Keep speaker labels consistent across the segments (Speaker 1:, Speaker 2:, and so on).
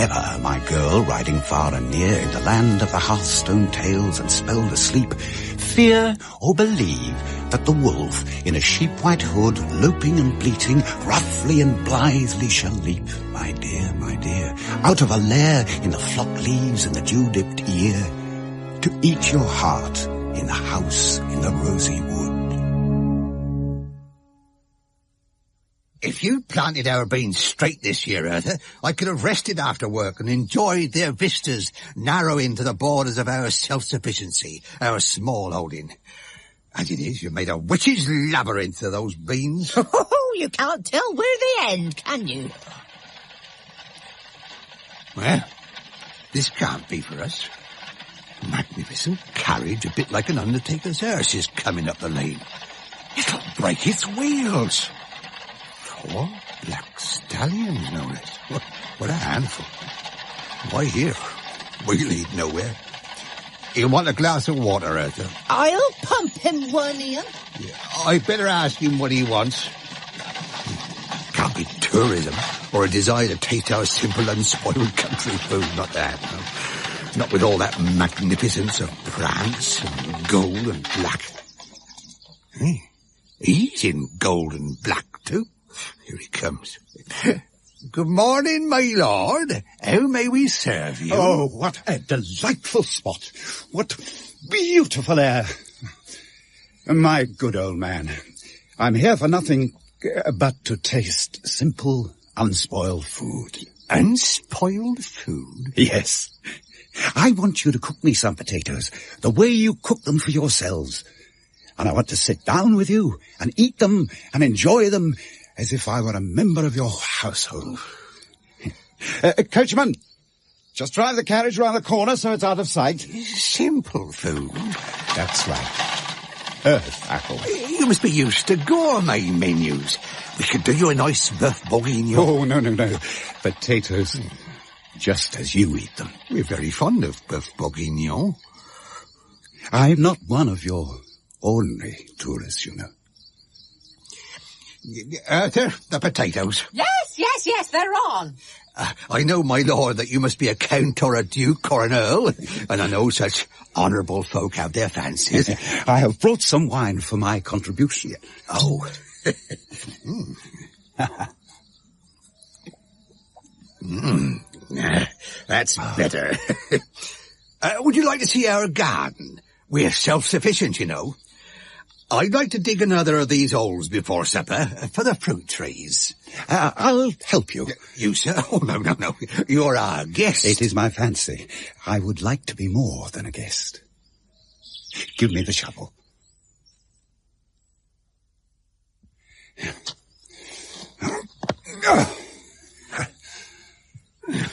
Speaker 1: Never, my girl, riding far and near in the land of the hearthstone tales and spelled asleep, fear or believe that the wolf in a sheep-white hood, loping and bleating, roughly and blithely shall leap, my dear, out of a lair in the flock leaves and the dew-dipped ear, to eat your heart in the house in the rosy wood.
Speaker 2: If you'd planted our beans straight this year, Arthur, I could have rested after work and enjoyed their vistas narrowing to the borders of our self-sufficiency, our small holding. As it is, you've made a witch's labyrinth of those beans.
Speaker 3: Oh, you can't tell where they end, can you?
Speaker 2: Well, this can't be for us. Magnificent carriage, a bit like an undertaker's hearse, is coming up the lane. It'll break its wheels. 4 black stallions, no less. What a handful. Why here? We lead nowhere. You want a glass of water, Arthur?
Speaker 3: I'll pump him one, Ian.
Speaker 2: Yeah, I'd better ask him what he wants. Can't be tourism or a desire to taste our simple, unspoiled country food. Not that, no. Not with all that magnificence of prance and gold and black. Hey, he's in gold and black, too. Here he comes. Good morning, my lord. How may we serve you?
Speaker 1: Oh, what a delightful spot. What beautiful air. My good old man, I'm here for nothing but to taste simple, unspoiled food.
Speaker 2: Unspoiled food?
Speaker 1: Yes. I want you to cook me some potatoes, the way you cook them for yourselves. And I want to sit down with you and eat them and enjoy them as if I were a member of your household. Coachman, just drive the carriage round the corner so it's out of sight.
Speaker 2: Simple food?
Speaker 1: That's right. Earth apple.
Speaker 2: You must be used to gourmet menus. We could do you a nice bœuf bourguignon.
Speaker 1: Oh, no. Potatoes, just as you eat them.
Speaker 2: We're very fond of bœuf bourguignon.
Speaker 1: I'm not one of your ordinary tourists, you know.
Speaker 2: Arthur, the potatoes.
Speaker 3: Yes, they're on.
Speaker 2: I know, my lord, that you must be a count or a duke or an earl, and I know such honourable folk have their fancies.
Speaker 1: I have brought some wine for my contribution.
Speaker 2: Oh. That's better. Would you like to see our garden? We're self-sufficient, you know. I'd like to dig another of these holes before supper for the fruit trees.
Speaker 1: I'll help you.
Speaker 2: You, sir? Oh, no. You're our guest.
Speaker 1: It is my fancy. I would like to be more than a guest. Give me the shovel.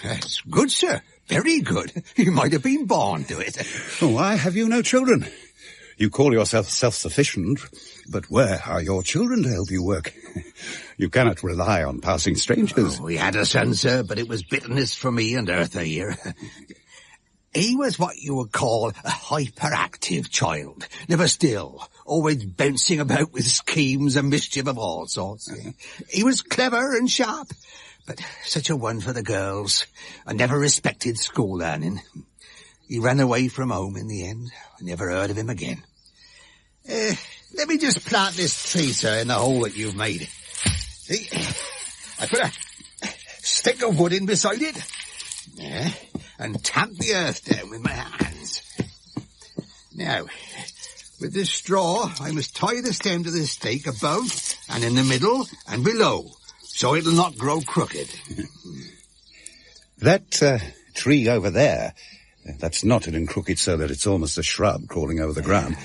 Speaker 2: That's good, sir. Very good. You might have been born to it.
Speaker 1: Why have you no children? You call yourself self-sufficient, but where are your children to help you work? You cannot rely on passing strangers.
Speaker 2: We had a son, sir, but it was bitterness for me and Arthur here. He was what you would call a hyperactive child, never still, always bouncing about with schemes and mischief of all sorts. He was clever and sharp, but such a one for the girls, and never respected school learning. He ran away from home in the end. I never heard of him again. Let me just plant this tree, sir, in the hole that you've made. See, I put a stick of wood in beside it, and tamp the earth down with my hands. Now, with this straw, I must tie the stem to the stake above and in the middle and below, so it'll not grow crooked.
Speaker 1: That tree over there, that's knotted and crooked so that it's almost a shrub crawling over the ground.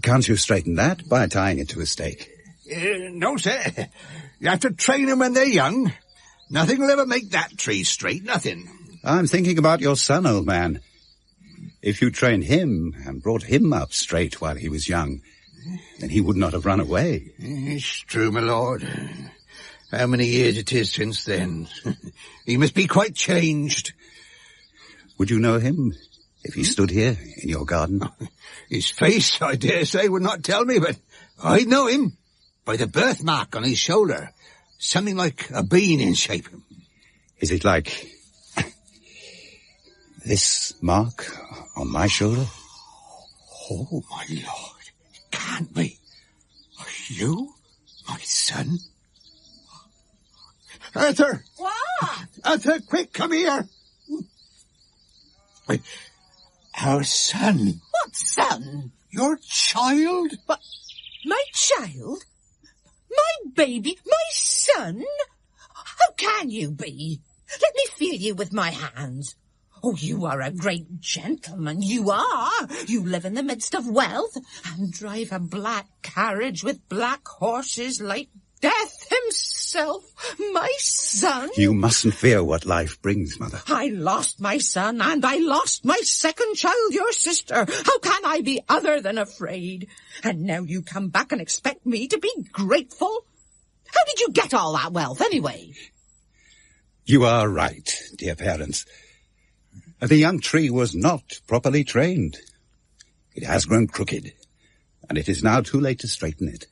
Speaker 1: Can't you straighten that by tying it to a stake?
Speaker 2: No, sir. You have to train them when they're young. Nothing will ever make that tree straight, nothing.
Speaker 1: I'm thinking about your son, old man. If you trained him and brought him up straight while he was young, then he would not have run away.
Speaker 2: It's true, my lord. How many years it is since then. He must be quite changed.
Speaker 1: Would you know him if he stood here in your garden?
Speaker 2: His face, I dare say, would not tell me, but I'd know him by the birthmark on his shoulder. Something like a bean in shape.
Speaker 1: Is it like This mark on my shoulder?
Speaker 2: Oh, my lord. It can't be. Are you my son? Arthur!
Speaker 3: What?
Speaker 2: Arthur, quick, come here! Wait, our son.
Speaker 3: What son?
Speaker 2: Your child?
Speaker 3: What? My child? My baby? My son? How can you be? Let me feel you with my hands. Oh, you are a great gentleman, you are. You live in the midst of wealth and drive a black carriage with black horses like Death himself. My son.
Speaker 1: You mustn't fear what life brings, Mother.
Speaker 3: I lost my son and I lost my second child, your sister. How can I be other than afraid? And now you come back and expect me to be grateful? How did you get all that wealth anyway?
Speaker 1: You are right, dear parents. The young tree was not properly trained. It has grown crooked, and it is now too late to straighten it.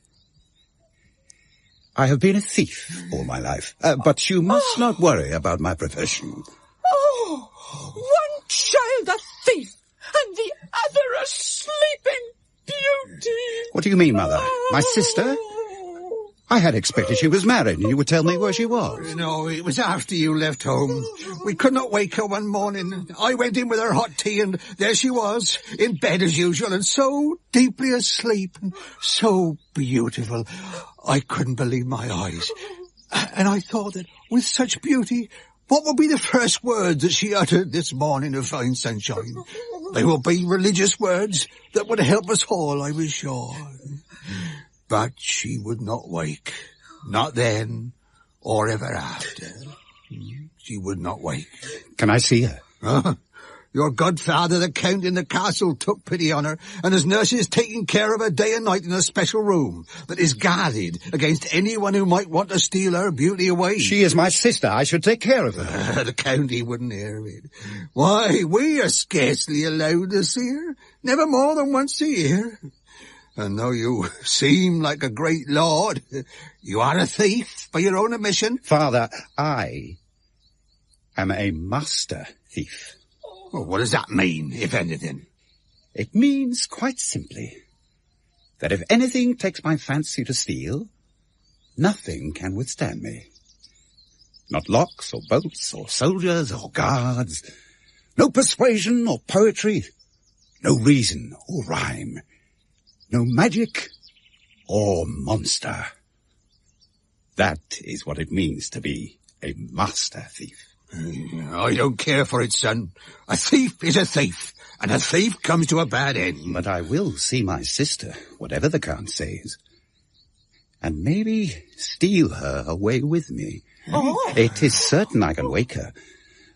Speaker 1: I have been a thief all my life, but you must not worry about my profession.
Speaker 3: Oh, one child a thief, and the other a sleeping beauty.
Speaker 1: What do you mean, Mother? My sister? I had expected she was married and you would tell me where she was.
Speaker 2: No, it was after you left home. We could not wake her one morning. I went in with her hot tea and there she was, in bed as usual, and so deeply asleep and so beautiful. I couldn't believe my eyes. And I thought that with such beauty, what would be the first words that she uttered this morning of fine sunshine? They will be religious words that would help us all, I was sure. But she would not wake. Not then, or ever after. She would not wake.
Speaker 1: Can I see her?
Speaker 2: Your godfather, the count in the castle, took pity on her, and his nurses taking care of her day and night in a special room that is guarded against anyone who might want to steal her beauty away.
Speaker 1: She is my sister. I should take care of her.
Speaker 2: The county wouldn't hear of it. Why, we are scarcely allowed to see her. Never more than once a year. And though you seem like a great lord, you are a thief by your own admission.
Speaker 1: Father, I am a master thief.
Speaker 2: Well, what does that mean, if anything?
Speaker 1: It means, quite simply, that if anything takes my fancy to steal, nothing can withstand me. Not locks or bolts or soldiers or guards. No persuasion or poetry. No reason or rhyme. No magic or monster. That is what it means to be a master thief.
Speaker 2: I don't care for it, son. A thief is a thief, and a thief comes to a bad end.
Speaker 1: But I will see my sister, whatever the Count says, and maybe steal her away with me.
Speaker 3: Oh.
Speaker 1: It is certain I can wake her,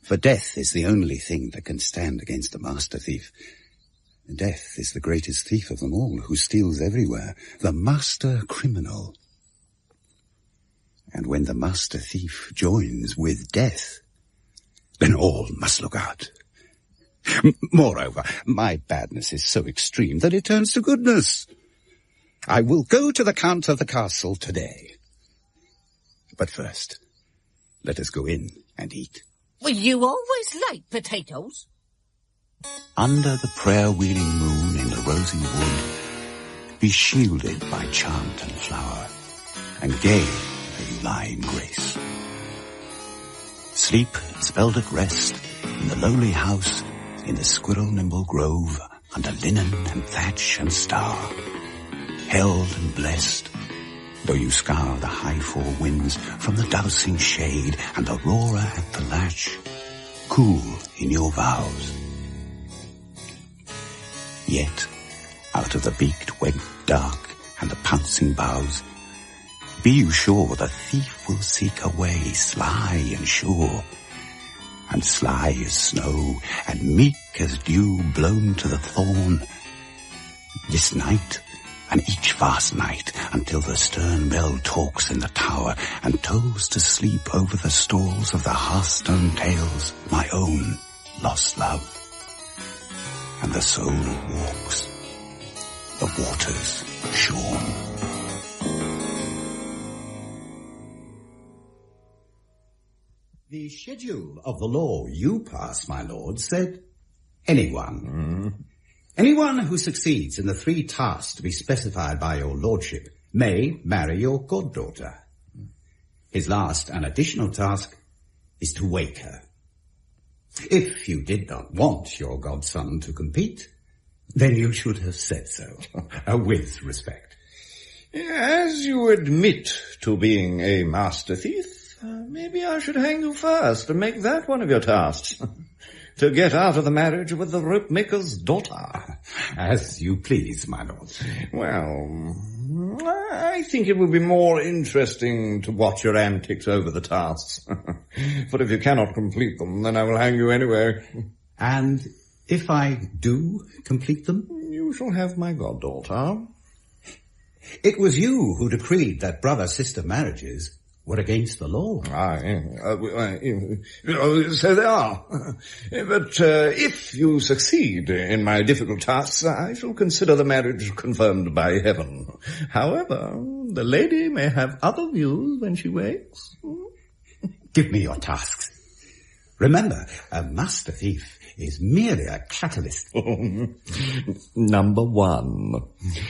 Speaker 1: for death is the only thing that can stand against a master thief. Death is the greatest thief of them all, who steals everywhere, the master criminal. And when the master thief joins with death, then all must look out. Moreover, my badness is so extreme that it turns to goodness. I will go to the Count of the castle today. But first, let us go in and eat.
Speaker 3: Well, you always like potatoes.
Speaker 1: Under the prayer-wheeling moon in the rosy wood, be shielded by chant and flower, and gay may you lie in grace. Sleep spelled at rest in the lowly house, in the squirrel-nimble grove, under linen and thatch and star. Held and blessed, though you scour the high four winds from the dousing shade and the roarer at the latch, cool in your vows. Yet, out of the beaked web dark and the pouncing boughs, be you sure the thief will seek a way sly and sure, and sly as snow, and meek as dew blown to the thorn. This night, and each vast night, until the stern bell talks in the tower, and tolls to sleep over the stalls of the hearthstone tales, my own lost love. And the soul walks, the waters shorn. The schedule of the law you passed, my lord, said anyone. Anyone who succeeds in the 3 tasks to be specified by your lordship may marry your goddaughter. His last and additional task is to wake her. If you did not want your godson to compete, then you should have said so, with respect.
Speaker 4: As you admit to being a master thief, maybe I should hang you first and make that one of your tasks. To get out of the marriage with the rope maker's daughter.
Speaker 1: As you please, my lord.
Speaker 4: Well, I think it would be more interesting to watch your antics over the tasks. For if you cannot complete them, then I will hang you anyway.
Speaker 1: And if I do complete them?
Speaker 4: You shall have my goddaughter.
Speaker 1: It was you who decreed that brother-sister marriages were against the law.
Speaker 4: So they are. But if you succeed in my difficult tasks, I shall consider the marriage confirmed by heaven. However, the lady may have other views when she wakes.
Speaker 1: Give me your tasks. Remember, a master thief is merely a catalyst.
Speaker 4: Number 1.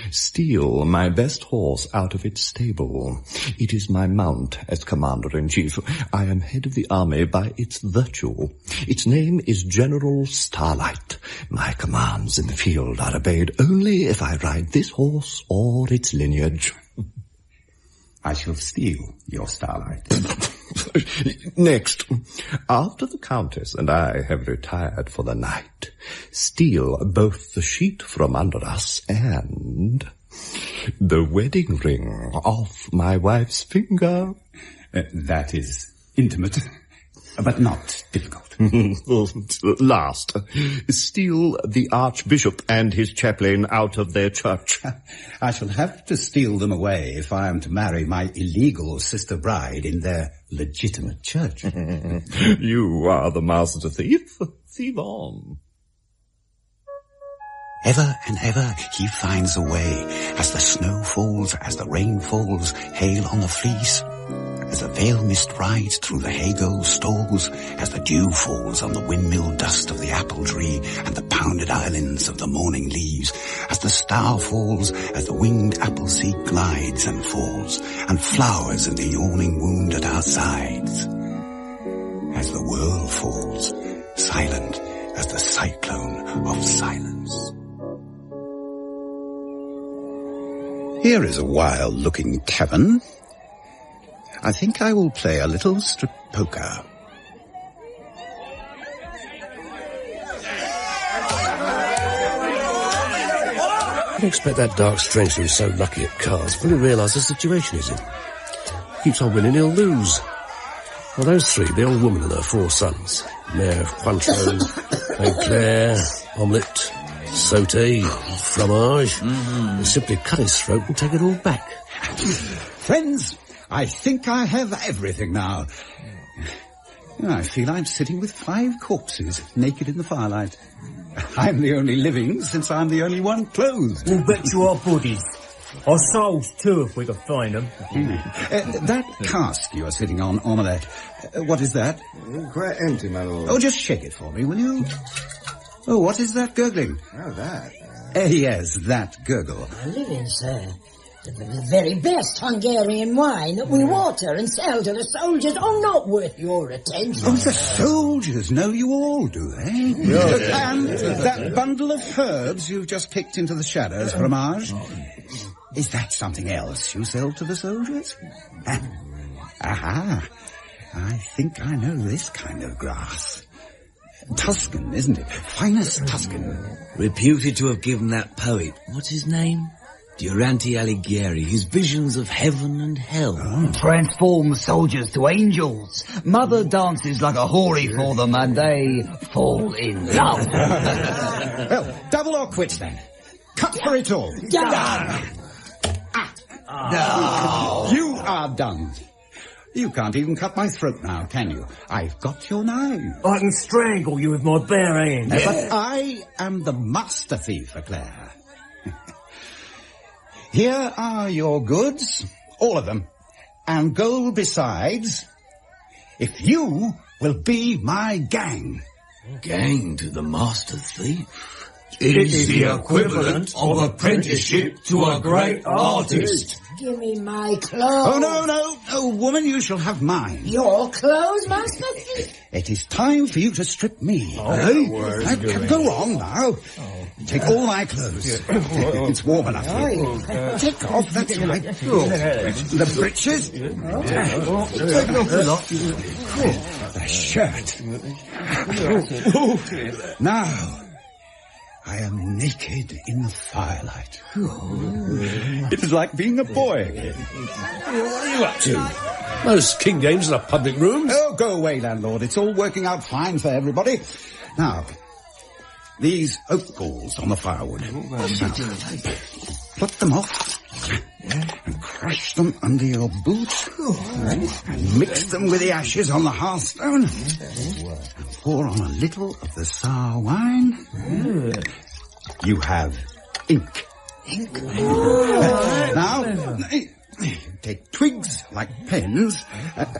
Speaker 4: Steal my best horse out of its stable. It is my mount as commander-in-chief. I am head of the army by its virtue. Its name is General Starlight. My commands in the field are obeyed only if I ride this horse or its lineage.
Speaker 1: I shall steal your Starlight.
Speaker 4: Next, after the Countess and I have retired for the night, steal both the sheet from under us and the wedding ring off my wife's finger.
Speaker 1: That is intimate, but not difficult.
Speaker 4: Last, steal the Archbishop and his chaplain out of their church.
Speaker 1: I shall have to steal them away if I am to marry my illegal sister bride in their legitimate church.
Speaker 4: You are the master thief. Thieve on.
Speaker 1: Ever and ever he finds a way, as the snow falls, as the rain falls, hail on the fleece, as the veil mist rides through the hay-gold stalls, as the dew falls on the windmill dust of the apple tree and the pounded islands of the morning leaves, as the star falls, as the winged apple seed glides and falls, and flowers in the yawning wound at our sides, as the world falls, silent as the cyclone of silence. Here is a wild-looking cabin. I think I will play a little strip poker.
Speaker 5: I don't expect that dark stranger who's so lucky at cards fully realise the situation he's in. Keeps on winning, he'll lose. Well, those 3, the old woman and her 4 sons, Mayor of Cointreau, Claire, Omelette, sauté, fromage, they simply cut his throat and take it all back.
Speaker 1: Friends, I think I have everything now. I feel I'm sitting with 5 corpses, naked in the firelight. I'm the only living, since I'm the only one clothed.
Speaker 6: We'll bet you our bodies. Our souls, too, if we can find them.
Speaker 1: That cask you're sitting on, Omelette, what is that?
Speaker 4: Quite empty, my lord.
Speaker 1: Oh, just shake it for me, will you? Oh, what is that gurgling?
Speaker 4: Oh, that.
Speaker 1: Yes, that gurgle.
Speaker 7: Living, sir. The very best Hungarian wine that we water and sell to the soldiers are not worth your attention.
Speaker 1: Oh, the soldiers know you all, do they? Yeah. And that bundle of herbs you've just kicked into the shadows, fromage, is that something else you sell to the soldiers? Aha, I think I know this kind of grass. Tuscan, isn't it? Finest Tuscan.
Speaker 8: Reputed to have given that poet, what's his name? Durante Alighieri, his visions of heaven and hell.
Speaker 9: Oh. Transform soldiers to angels. Mother dances like a houri for them and they fall in love.
Speaker 1: Well, double or quits then. Cut for it all.
Speaker 7: Done.
Speaker 1: No. You are done. You can't even cut my throat now, can you? I've got your knife.
Speaker 6: I can strangle you with my bare hands.
Speaker 1: But I am the master thief, Claire. Here are your goods, all of them, and gold besides, if you will be my gang.
Speaker 8: Gang to the master thief.
Speaker 6: It is the equivalent of apprenticeship to a great artist.
Speaker 7: Give me my clothes.
Speaker 1: Oh, no, woman, you shall have mine.
Speaker 7: Your clothes, Master?
Speaker 1: It is time for you to strip me.
Speaker 6: Oh,
Speaker 1: Go on now. Take all my clothes. It's warm enough here. Take off, that's right. The breeches. Take off the lot. The shirt. Now, I am naked in the firelight. It is like being a boy again.
Speaker 5: What are you up to? Most king games in a public room?
Speaker 1: Oh, go away, landlord. It's all working out fine for everybody. Now, these oak galls on the firewood. Pluck them off and crush them under your boots and mix them with the ashes on the hearthstone and pour on a little of the sour wine. You have ink. Now, take twigs like pens,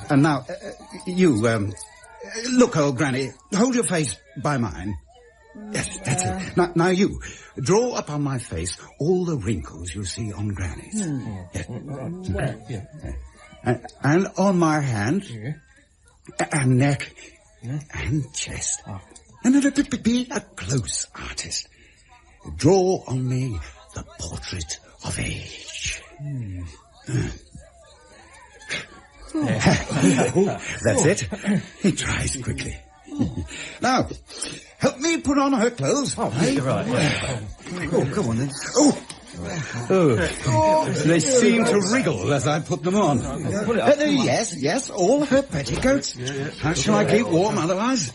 Speaker 1: and now, look, old granny, hold your face by mine. Yes, that's it. Now you, draw upon my face all the wrinkles you see on Granny's. Yes. And on my hand, and neck, and chest. And be a close artist. Draw on me the portrait of age. That's it. It dries quickly. Now, help me put on her clothes.
Speaker 6: Oh, right.
Speaker 1: Oh, come on then. They seem to wriggle as I put them on. Yes, all her petticoats. How shall I keep warm otherwise?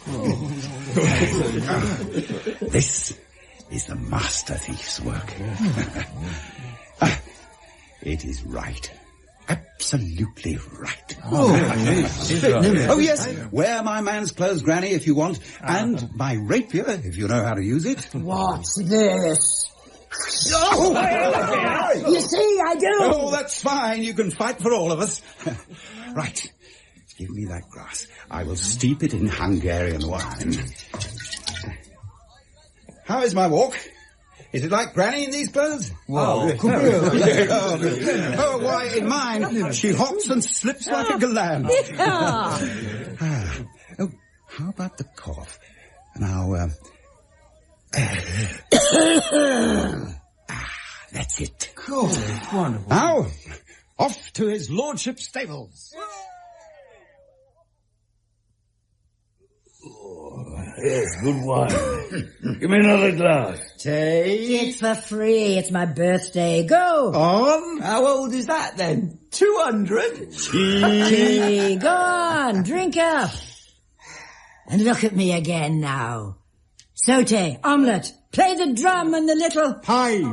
Speaker 1: This is the master thief's work. It is right. Absolutely right. Oh, yes. Wear my man's clothes, Granny, if you want. And my rapier, if you know how to use it.
Speaker 7: What's this? You see, I do.
Speaker 1: Oh, that's fine. You can fight for all of us. Right. Give me that glass. I will steep it in Hungarian wine. How is my walk? Is it like Granny in these clothes?
Speaker 6: Well,
Speaker 1: oh, why, in mine, she hops and slips like a galant. Oh, how about the cough? Now, that's it.
Speaker 6: Cool. Wonderful.
Speaker 1: Now, off to his lordship's stables.
Speaker 6: Yes, good wine. Give me another glass.
Speaker 7: It's for free. It's my birthday. Go.
Speaker 10: On? How old is that then? 200?
Speaker 7: Gee, go on. Drink up. And look at me again now. Saute, omelette, play the drum and the little
Speaker 10: Pie.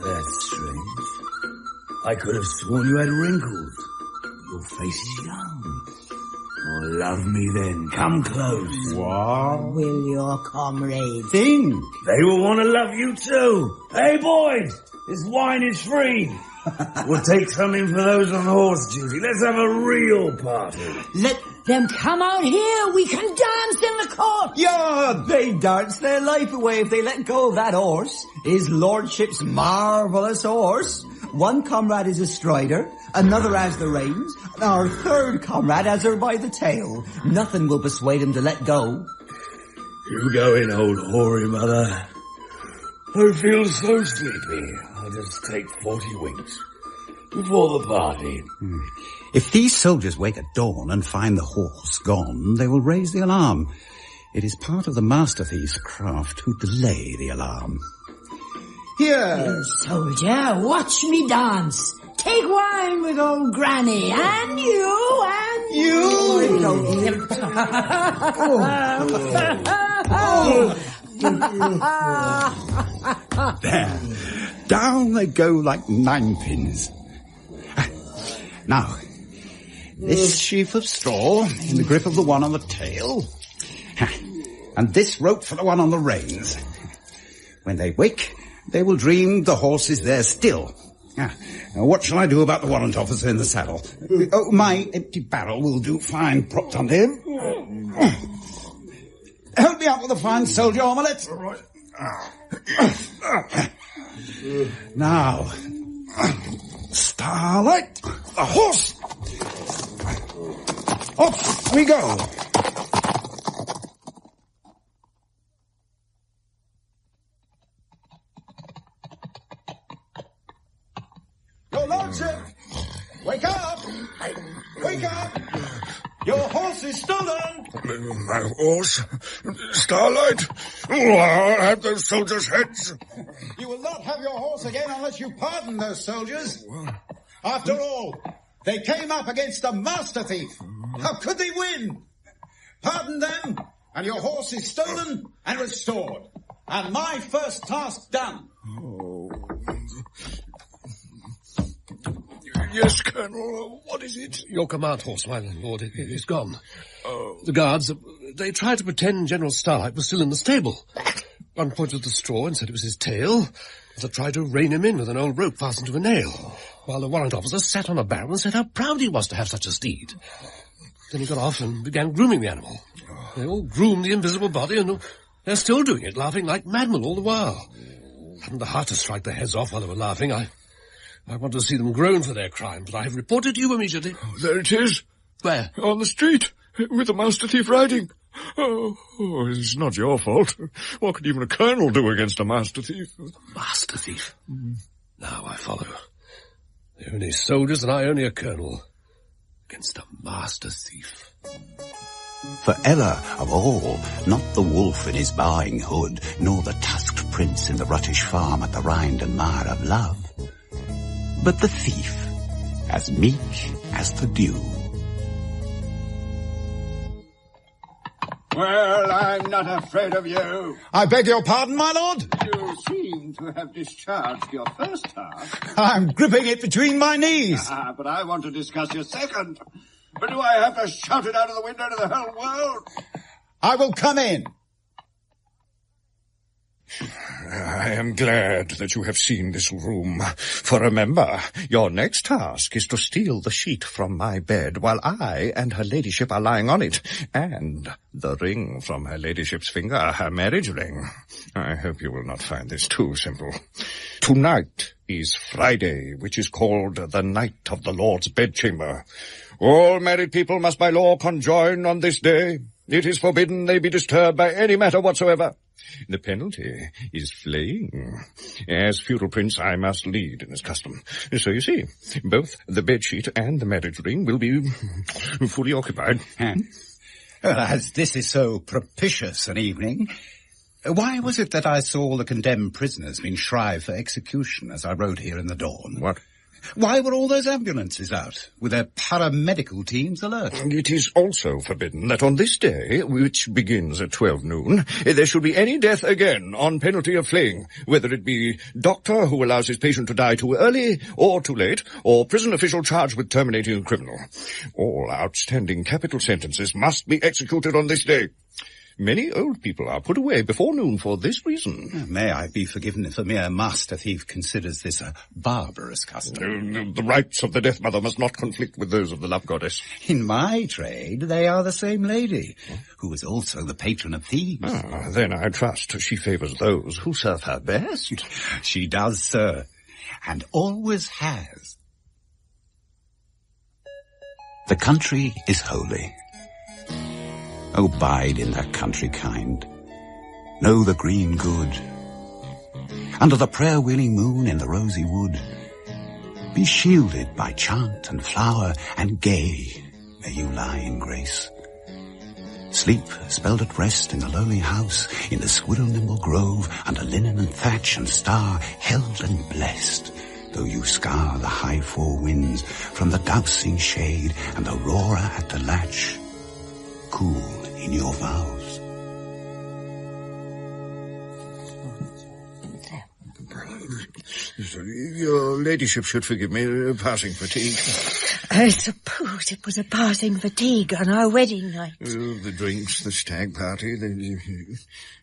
Speaker 8: That's strange. I could have sworn you had wrinkles. Your face is young. Oh, love me then. Come close.
Speaker 7: What will your comrades
Speaker 1: Think.
Speaker 6: They will want to love you too. Hey, boys, this wine is free. We'll take some in for those on horse duty. Let's have a real party.
Speaker 7: Let them come out here. We can dance in the court.
Speaker 10: Yeah, they dance their life away if they let go of that horse. His lordship's marvellous horse. One comrade is a strider, another has the reins, and our third comrade has her by the tail. Nothing will persuade him to let go.
Speaker 6: You go in, old hoary mother. I feel so sleepy. I'll just take 40 winks before the party.
Speaker 1: If these soldiers wake at dawn and find the horse gone, they will raise the alarm. It is part of the master thief's craft to delay the alarm. Here!
Speaker 7: Soldier, watch me dance. Take wine with old Granny, and you, and you.
Speaker 1: There. Down they go like ninepins. Now, this sheaf of straw in the grip of the one on the tail, and this rope for the one on the reins. When they wake, they will dream the horse is there still. Now, what shall I do about the warrant officer in the saddle? Oh, my empty barrel will do fine propped under him. Help me out with a fine soldier omelette.
Speaker 6: All right.
Speaker 1: Now, Starlight, the horse. Off we go. Your Lordship, wake up! Wake up! Your horse is stolen!
Speaker 6: My horse? Starlight? Oh, I'll have those soldiers' heads.
Speaker 1: You will not have your horse again unless you pardon those soldiers. After all, they came up against a master thief. How could they win? Pardon them, and your horse is stolen and restored. And my first task done.
Speaker 6: Oh. Yes, Colonel. What is it?
Speaker 5: Your command horse, my lord, is gone. Oh. The guards, they tried to pretend General Starlight was still in the stable. One pointed to the straw and said it was his tail. They tried to rein him in with an old rope fastened to a nail, while the warrant officer sat on a barrel and said how proud he was to have such a steed. Then he got off and began grooming the animal. They all groomed the invisible body, and they're still doing it, laughing like madmen all the while. Hadn't the heart to strike their heads off while they were laughing. I want to see them groan for their crime, but I have reported to you immediately.
Speaker 6: Oh, there it is.
Speaker 5: Where?
Speaker 6: On the street, with the master thief riding. Oh, it's not your fault. What could even a colonel do against a master thief?
Speaker 5: Master thief? Now I follow. They're only soldiers and I only a colonel. Against a master thief.
Speaker 1: For ever of all, not the wolf in his bowing hood, nor the tusked prince in the ruttish farm at the rind and mire of love, but the thief, as meek as the dew.
Speaker 11: Well, I'm not afraid of you.
Speaker 1: I beg your pardon, my lord?
Speaker 11: You seem to have discharged your first task.
Speaker 1: I'm gripping it between my knees.
Speaker 11: But I want to discuss your second. But do I have to shout it out of the window to the whole world?
Speaker 1: I will come in.
Speaker 6: I am glad that you have seen this room, for remember, your next task is to steal the sheet from my bed while I and her ladyship are lying on it, and the ring from her ladyship's finger, her marriage ring. I hope you will not find this too simple. Tonight is Friday, which is called the night of the Lord's bedchamber. All married people must by law conjoin on this day. It is forbidden they be disturbed by any matter whatsoever. The penalty is flaying. As feudal prince, I must lead in this custom. So you see, both the bedsheet and the marriage ring will be fully occupied.
Speaker 1: Well, as this is so propitious an evening, why was it that I saw the condemned prisoners being shrived for execution as I rode here in the dawn?
Speaker 6: What?
Speaker 1: Why were all those ambulances out, with their paramedical teams alert?
Speaker 6: It is also forbidden that on this day, which begins at 12 noon, there should be any death again on penalty of flaying, whether it be doctor who allows his patient to die too early or too late, or prison official charged with terminating a criminal. All outstanding capital sentences must be executed on this day. Many old people are put away before noon for this reason.
Speaker 1: May I be forgiven if a mere master thief considers this a barbarous custom?
Speaker 6: The rights of the death mother must not conflict with those of the love goddess.
Speaker 1: In my trade, they are the same lady, who is also the patron of thieves.
Speaker 6: Then I trust she favours those who serve her best.
Speaker 1: She does, sir, and always has. The country is holy. Oh, bide in that country kind. Know the green good. Under the prayer-wheeling moon in the rosy wood, be shielded by chant and flower, and gay may you lie in grace. Sleep spelled at rest in the lowly house, in the squirrel-nimble grove, under linen and thatch and star, held and blessed, though you scar the high four winds from the dousing shade and the roarer at the latch, cool in your vows.
Speaker 6: Your ladyship should forgive me, passing fatigue.
Speaker 7: I suppose it was a passing fatigue on our wedding night.
Speaker 6: Oh, the drinks, the stag party,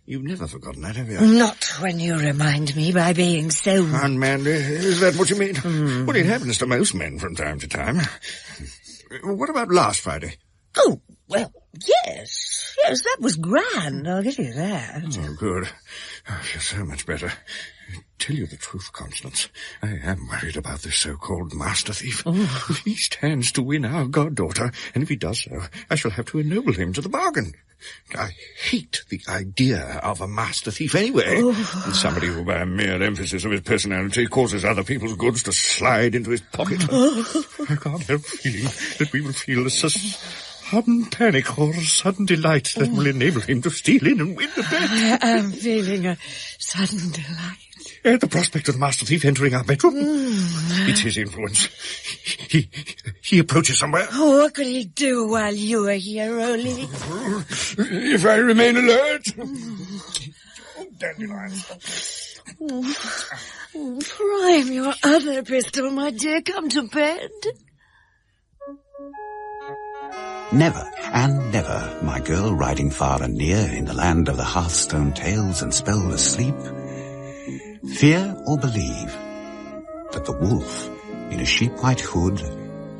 Speaker 6: you've never forgotten that, have you?
Speaker 7: Not when you remind me by being so...
Speaker 6: Unmanly, is that what you mean? Well, it happens to most men from time to time. What about last Friday?
Speaker 7: Oh, well, yes, that was grand, I'll give you that.
Speaker 6: Oh, good. I feel so much better. Tell you the truth, Constance, I am worried about this so-called master thief.
Speaker 7: Oh.
Speaker 6: If he stands to win our goddaughter, and if he does so, I shall have to ennoble him to the bargain. I hate the idea of a master thief anyway.
Speaker 7: Oh.
Speaker 6: Somebody who, by a mere emphasis of his personality, causes other people's goods to slide into his pocket.
Speaker 7: Oh.
Speaker 6: I can't help feeling that we will feel a sudden panic or sudden delight that will enable him to steal in and win the bet.
Speaker 7: I am feeling a sudden delight.
Speaker 6: At the prospect of the master thief entering our bedroom. It's his influence. He approaches somewhere.
Speaker 7: Oh, what could he do while you are here, Rolly?
Speaker 6: If I remain alert. Oh, dandelions.
Speaker 7: Prime your other pistol, my dear. Come to bed.
Speaker 1: Never and never, my girl riding far and near in the land of the hearthstone tales and spelled asleep, fear or believe that the wolf in a sheep-white hood,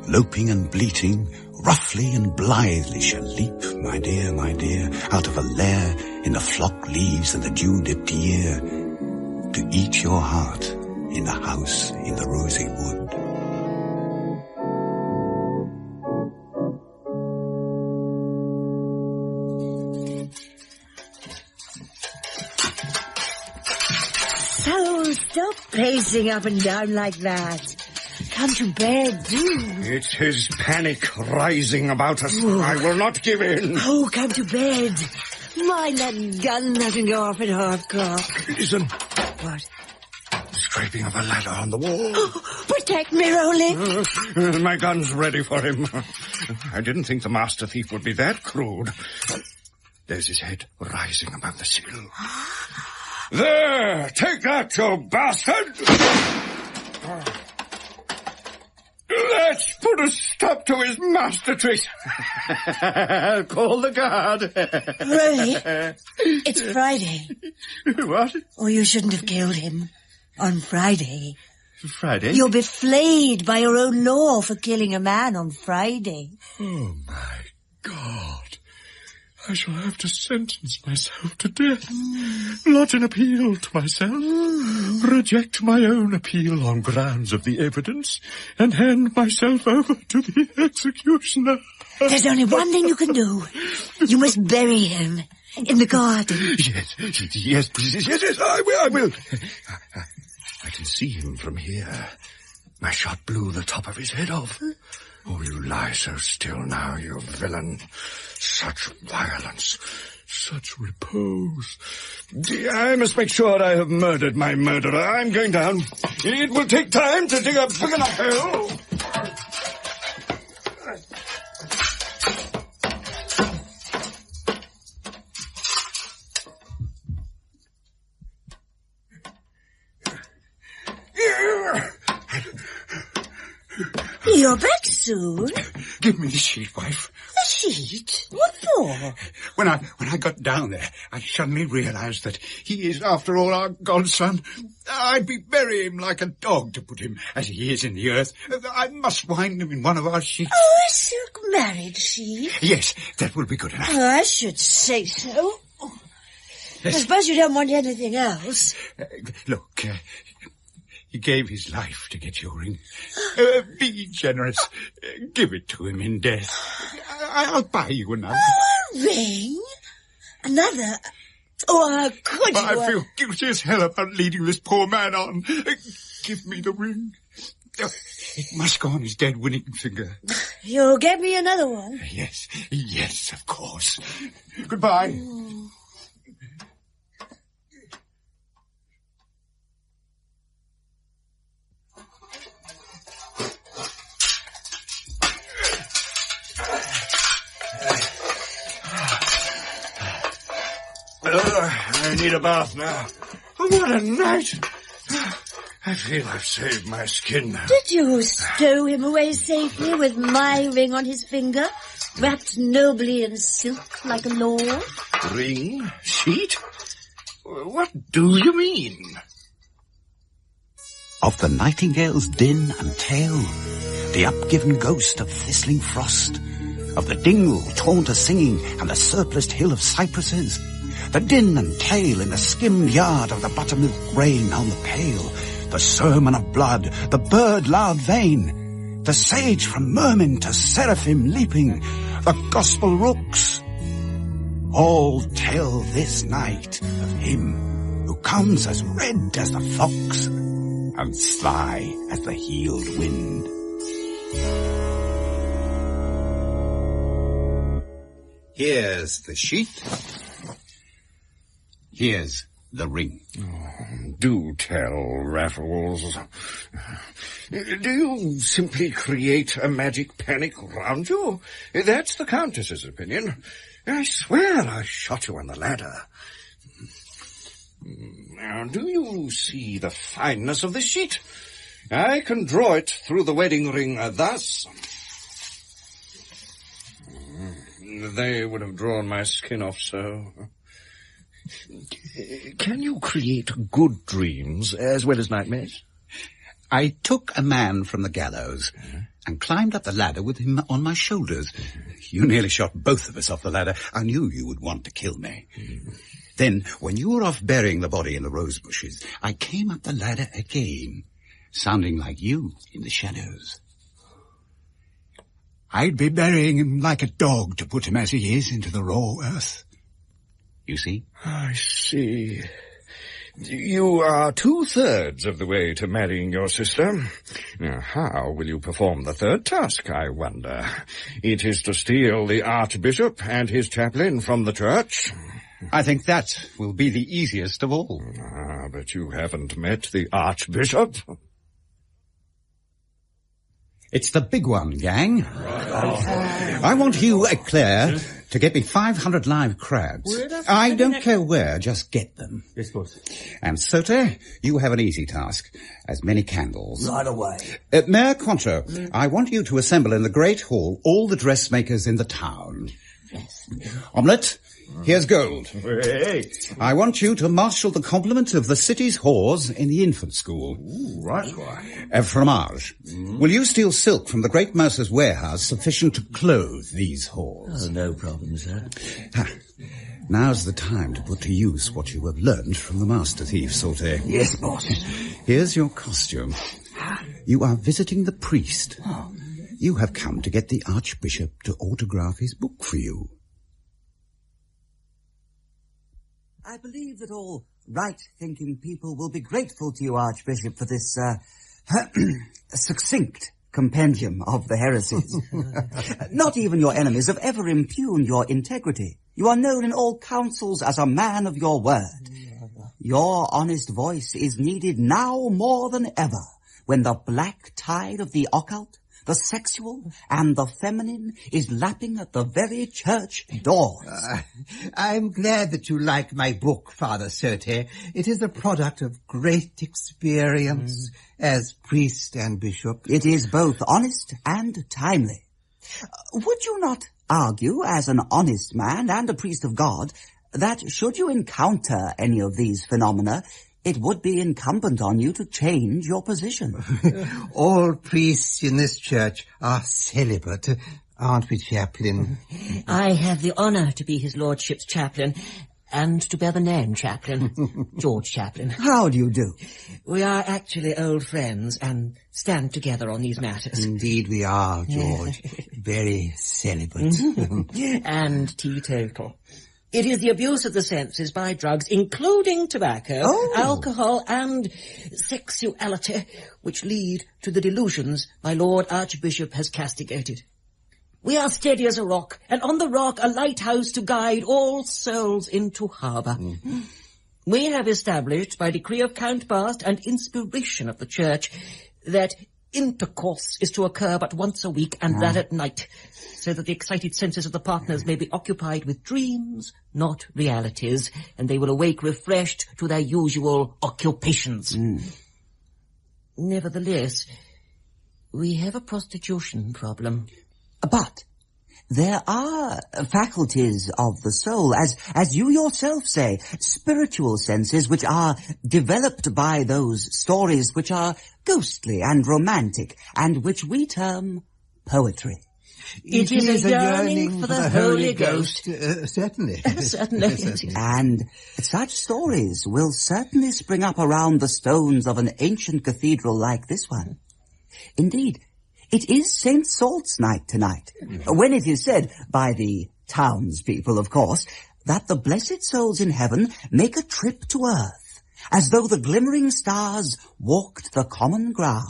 Speaker 1: loping and bleating, roughly and blithely shall leap, my dear, out of a lair in the flock leaves and the dew-dipped year, to eat your heart in the house in the rosy wood.
Speaker 7: So, stop pacing up and down like that. Come to bed, do.
Speaker 6: It's his panic rising about us. Ooh. I will not give in.
Speaker 7: Oh, come to bed. Mind that gun doesn't go off at 5:30.
Speaker 6: Listen.
Speaker 7: What?
Speaker 6: Scraping of a ladder on the wall.
Speaker 7: Oh, protect me, Rolly.
Speaker 6: My gun's ready for him. I didn't think the master thief would be that crude. There's his head rising above the sill. There! Take that, you bastard! Let's put a stop to his master tricks. Call the guard.
Speaker 7: Rolly, it's Friday.
Speaker 6: What?
Speaker 7: Or you shouldn't have killed him on Friday.
Speaker 6: Friday?
Speaker 7: You'll be flayed by your own law for killing a man on Friday.
Speaker 6: Oh, my God. I shall have to sentence myself to death, lodge an appeal to myself, reject my own appeal on grounds of the evidence, and hand myself over to the executioner.
Speaker 7: There's only one thing you can do. You must bury him in the garden.
Speaker 6: Yes, I will. I can see him from here. My shot blew the top of his head off. Oh, you lie so still now, you villain. Such violence, such repose. I must make sure I have murdered my murderer. I'm going down. It will take time to dig a big enough hole.
Speaker 7: You're back soon.
Speaker 2: Give me the sheet, wife.
Speaker 7: The sheet? What for?
Speaker 2: When I got down there, I suddenly realized that he is, after all, our godson. I'd be bury him like a dog to put him as he is in the earth. I must wind him in one of our sheets.
Speaker 7: Oh, a silk marriage sheet?
Speaker 2: Yes, that will be good enough.
Speaker 7: Oh, I should say so. I suppose you don't want anything else.
Speaker 2: Look, he gave his life to get your ring. Be generous. Give it to him in death. I'll buy you another.
Speaker 7: Oh, a ring? Another? Oh, could you?
Speaker 2: I feel guilty as hell about leading this poor man on. Give me the ring. It must go on his dead winning finger.
Speaker 7: You'll get me another one?
Speaker 2: Yes, of course. Goodbye.
Speaker 6: I need a bath now. What a night! I feel I've saved my skin.
Speaker 12: Did you stow him away safely with my ring on his finger, wrapped nobly in silk like a lord?
Speaker 6: Ring? Sheet? What do you mean?
Speaker 1: Of the nightingale's din and tale, the upgiven ghost of thistling frost, of the dingle torn to singing and the surpliced hill of cypresses, the din and tale in the skimmed yard of the buttermilk rain on the pail, the sermon of blood, the bird-loud vein, the sage from merman to seraphim leaping, the gospel rooks, all tell this night of him who comes as red as the fox and sly as the healed wind. Here's the sheet. Here's the ring.
Speaker 6: Oh, do tell, Raffles. Do you simply create a magic panic round you? That's the Countess's opinion. I swear I shot you on the ladder. Now, do you see the fineness of this sheet? I can draw it through the wedding ring thus. They would have drawn my skin off so. Can you create good dreams as well as nightmares?
Speaker 1: I took a man from the gallows and climbed up the ladder with him on my shoulders. You nearly shot both of us off the ladder. I knew you would want to kill me. Then, when you were off burying the body in the rose bushes, I came up the ladder again, sounding like you in the shadows. I'd be burying him like a dog to put him as he is into the raw earth. You see?
Speaker 6: I see. You are 2/3 of the way to marrying your sister. Now, how will you perform the third task, I wonder? It is to steal the Archbishop and his chaplain from the church.
Speaker 1: I think that will be the easiest of all.
Speaker 6: Ah, but you haven't met the Archbishop.
Speaker 1: It's the big one, gang. I want you, Claire, to get me 500 live crabs. I don't care where, just get them.
Speaker 8: Yes, boss.
Speaker 1: And Sote, you have an easy task. As many candles.
Speaker 9: Right away.
Speaker 1: Mayor Contro, I want you to assemble in the Great Hall all the dressmakers in the town.
Speaker 12: Yes.
Speaker 1: Omelette, here's gold.
Speaker 8: Hey.
Speaker 1: I want you to marshal the complement of the city's whores in the infant school.
Speaker 8: Ooh, right.
Speaker 1: Fromage. Will you steal silk from the great mercer's warehouse sufficient to clothe these whores?
Speaker 8: Oh, no problem, sir.
Speaker 1: Now's the time to put to use what you have learned from the master thief, Saute.
Speaker 9: Yes, boss.
Speaker 1: Here's your costume. You are visiting the priest. You have come to get the Archbishop to autograph his book for you.
Speaker 10: I believe that all right-thinking people will be grateful to you, Archbishop, for this, succinct compendium of the heresies. Not even your enemies have ever impugned your integrity. You are known in all councils as a man of your word. Your honest voice is needed now more than ever, when the black tide of the occult, the sexual, and the feminine is lapping at the very church doors.
Speaker 13: I'm glad that you like my book, Father Sote. It is a product of great experience as priest and bishop.
Speaker 10: It is both honest and timely. Would you not argue, as an honest man and a priest of God, that should you encounter any of these phenomena, it would be incumbent on you to change your position?
Speaker 13: All priests in this church are celibate, aren't we, Chaplain?
Speaker 12: I have the honour to be his lordship's chaplain, and to bear the name Chaplain, George Chaplain.
Speaker 10: How do you do?
Speaker 12: We are actually old friends and stand together on these matters.
Speaker 13: Indeed we are, George. Very celibate.
Speaker 12: And teetotal. It is the abuse of the senses by drugs, including tobacco, alcohol, and sexuality, which lead to the delusions my Lord Archbishop has castigated. We are steady as a rock, and on the rock a lighthouse to guide all souls into harbour. We have established, by decree of Count Bast and inspiration of the Church, that intercourse is to occur but once a week, and that at night, so that the excited senses of the partners may be occupied with dreams, not realities, and they will awake refreshed to their usual occupations. Nevertheless, we have a prostitution problem.
Speaker 9: But there are faculties of the soul, as you yourself say, spiritual senses which are developed by those stories which are ghostly and romantic, and which we term poetry.
Speaker 12: It is a yearning for the Holy Ghost.
Speaker 13: Certainly.
Speaker 12: Certainly.
Speaker 9: And such stories will certainly spring up around the stones of an ancient cathedral like this one. Indeed, it is St. Salt's night tonight, when it is said, by the townspeople, of course, that the blessed souls in heaven make a trip to earth, as though the glimmering stars walked the common ground.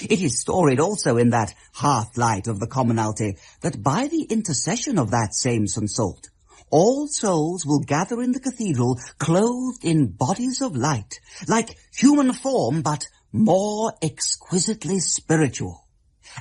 Speaker 9: It is storied also in that half-light of the commonalty that by the intercession of that same St. Salt, all souls will gather in the cathedral clothed in bodies of light, like human form, but more exquisitely spiritual.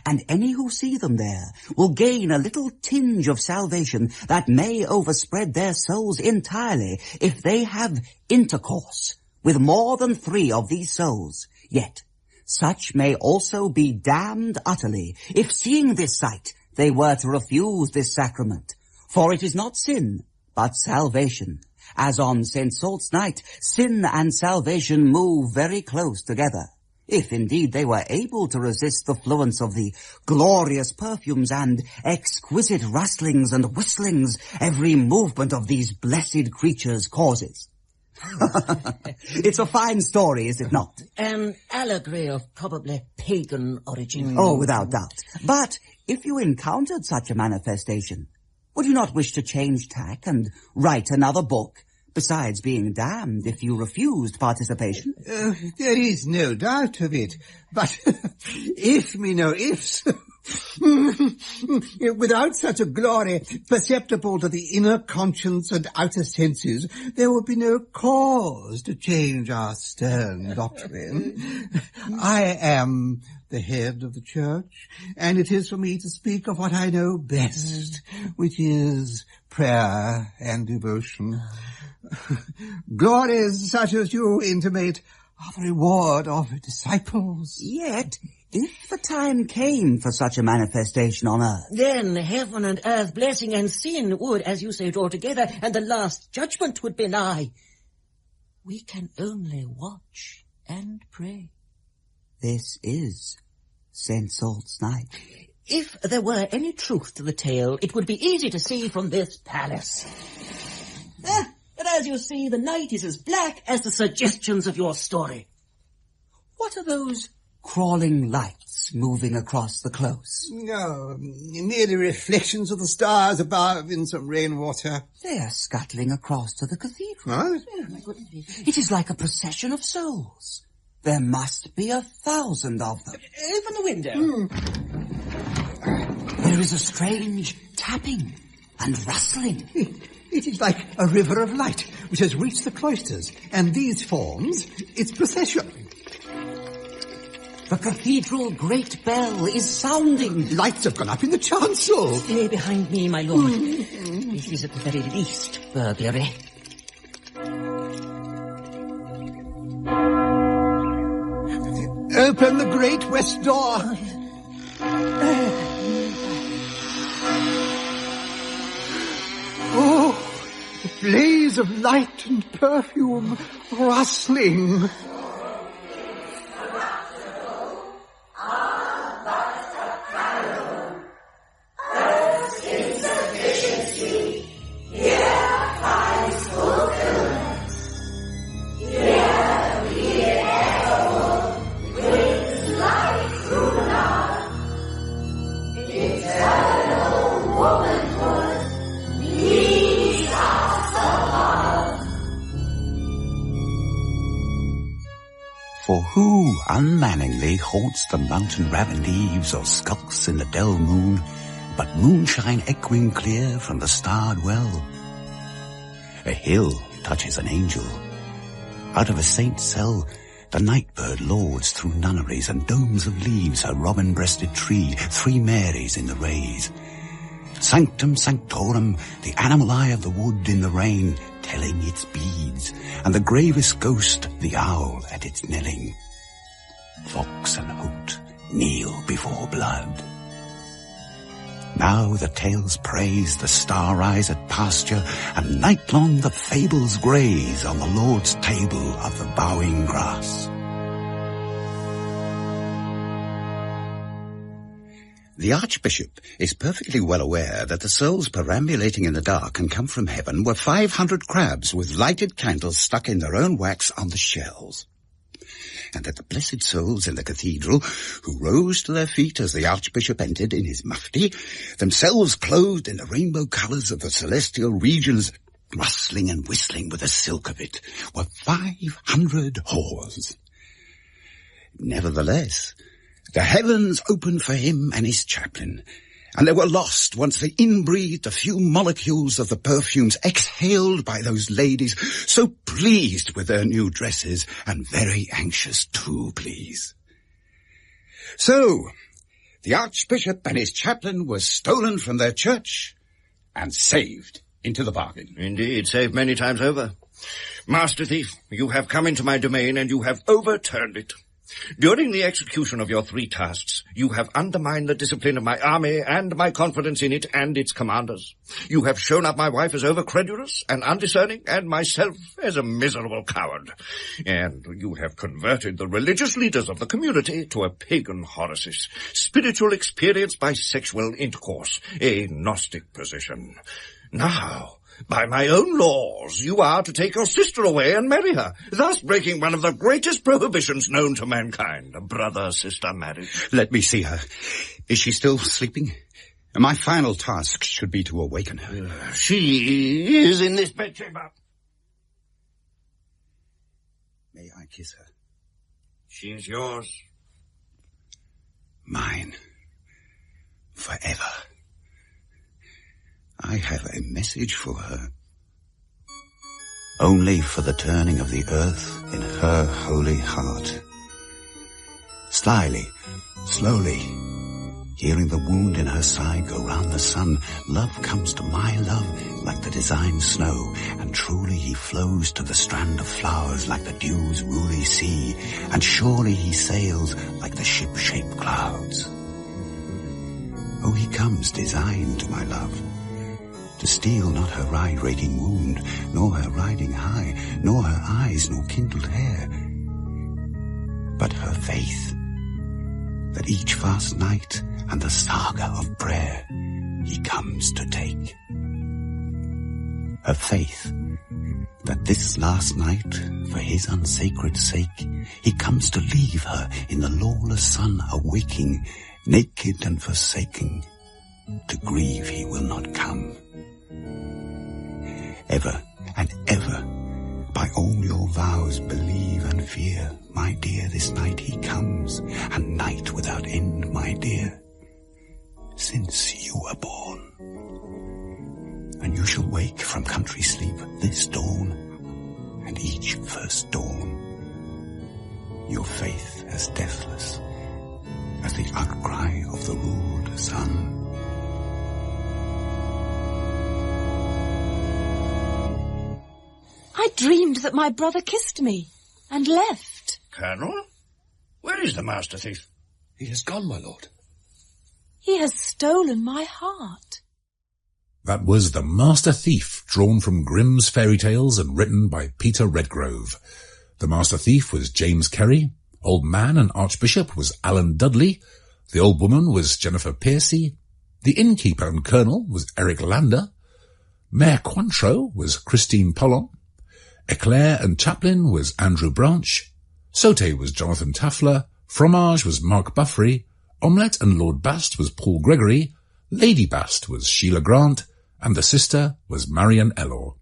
Speaker 9: And any who see them there will gain a little tinge of salvation that may overspread their souls entirely if they have intercourse with more than 3 of these souls. Yet such may also be damned utterly if, seeing this sight, they were to refuse this sacrament. For it is not sin, but salvation. As on St. Salt's night, sin and salvation move very close together. If indeed they were able to resist the fluence of the glorious perfumes and exquisite rustlings and whistlings every movement of these blessed creatures causes. It's a fine story, is it not?
Speaker 12: An allegory of probably pagan origin.
Speaker 9: Oh, without doubt. But if you encountered such a manifestation, would you not wish to change tack and write another book, besides being damned if you refused participation?
Speaker 13: There is no doubt of it. But if me no ifs, without such a glory perceptible to the inner conscience and outer senses, there would be no cause to change our stern doctrine. I am the head of the church, and it is for me to speak of what I know best, which is prayer and devotion. Glories such as you intimate are the reward of disciples.
Speaker 9: Yet, if the time came for such a manifestation on earth,
Speaker 12: then heaven and earth, blessing and sin would, as you say, draw together, and the last judgment would be nigh. We can only watch and pray.
Speaker 9: This is St. Salt's night.
Speaker 12: If there were any truth to the tale, it would be easy to see from this palace. But as you see, the night is as black as the suggestions of your story.
Speaker 9: What are those crawling lights moving across the close?
Speaker 13: No, merely reflections of the stars above in some rainwater.
Speaker 9: They are scuttling across to the cathedral.
Speaker 13: What?
Speaker 12: Oh, my goodness.
Speaker 9: It is like a procession of souls. There must be 1,000 of them.
Speaker 12: Open the window.
Speaker 9: There is a strange tapping and rustling.
Speaker 13: It is like a river of light which has reached the cloisters, and these forms its procession.
Speaker 9: The cathedral great bell is sounding.
Speaker 13: Lights have gone up in the chancel.
Speaker 12: Stay behind me, my lord. It is at the very least burglary.
Speaker 13: Open the great west door. Oh, the blaze of light and perfume rustling.
Speaker 1: For who unmanningly haunts the mountain-ravined eaves or skulks in the dell moon, but moonshine echoing clear from the starred well? A hill touches an angel. Out of a saint's cell, the night-bird lords through nunneries and domes of leaves her robin-breasted tree, 3 Marys in the rays. Sanctum sanctorum, the animal eye of the wood in the rain, telling its beads, and the gravest ghost, the owl, at its knelling. fox and hoot kneel before blood. Now the tales praise the star-eyes at pasture, and night-long the fables graze on the Lord's table of the bowing grass. The Archbishop is perfectly well aware that the souls perambulating in the dark and come from heaven were 500 crabs with lighted candles stuck in their own wax on the shells. And that the blessed souls in the cathedral, who rose to their feet as the Archbishop entered in his mufti, themselves clothed in the rainbow colours of the celestial regions, rustling and whistling with the silk of it, were 500 whores. Nevertheless, the heavens opened for him and his chaplain, and they were lost once they inbreathed a few molecules of the perfumes exhaled by those ladies, so pleased with their new dresses and very anxious to please. So, the Archbishop and his chaplain were stolen from their church and saved into the bargain.
Speaker 6: Indeed, saved many times over. Master Thief, you have come into my domain and you have overturned it. During the execution of your 3 tasks, you have undermined the discipline of my army and my confidence in it and its commanders. You have shown up my wife as over-credulous and undiscerning, and myself as a miserable coward. And you have converted the religious leaders of the community to a pagan horesis, spiritual experience by sexual intercourse, a Gnostic position. Now, by my own laws, you are to take your sister away and marry her, thus breaking one of the greatest prohibitions known to mankind, a brother-sister marriage.
Speaker 1: Let me see her. Is she still sleeping? My final task should be to awaken her.
Speaker 6: She is in this bedchamber.
Speaker 1: May I kiss her?
Speaker 6: She is yours.
Speaker 1: Mine. Forever. I have a message for her. Only for the turning of the earth in her holy heart. Slyly, slowly, hearing the wound in her side go round the sun, love comes to my love like the designed snow, and truly he flows to the strand of flowers like the dew's woolly sea, and surely he sails like the ship-shaped clouds. Oh, he comes designed to my love, to steal not her ride-rating wound, nor her riding high, nor her eyes, nor kindled hair, but her faith, that each fast night and the saga of prayer he comes to take. Her faith, that this last night, for his unsacred sake, he comes to leave her in the lawless sun awaking, naked and forsaken. To grieve he will not come. Ever and ever, by all your vows believe and fear, my dear, this night he comes, and night without end, my dear, since you were born. And you shall wake from country sleep this dawn, and each first dawn, your faith as deathless as the outcry of the ruled sun.
Speaker 14: I dreamed that my brother kissed me and left.
Speaker 6: Colonel? Where is the Master Thief?
Speaker 5: He has gone, my lord.
Speaker 14: He has stolen my heart.
Speaker 15: That was The Master Thief, drawn from Grimm's fairy tales and written by Peter Redgrove. The Master Thief was James Kerry. Old Man and Archbishop was Alan Dudley. The Old Woman was Jennifer Piercy. The Innkeeper and Colonel was Eric Lander. Mayor Cointreau was Christine Pollon. Eclair and Chaplain was Andrew Branch. Sauté was Jonathan Taffler. Fromage was Mark Buffrey. Omelette and Lord Bast was Paul Gregory. Lady Bast was Sheila Grant. And the sister was Marian Ellor.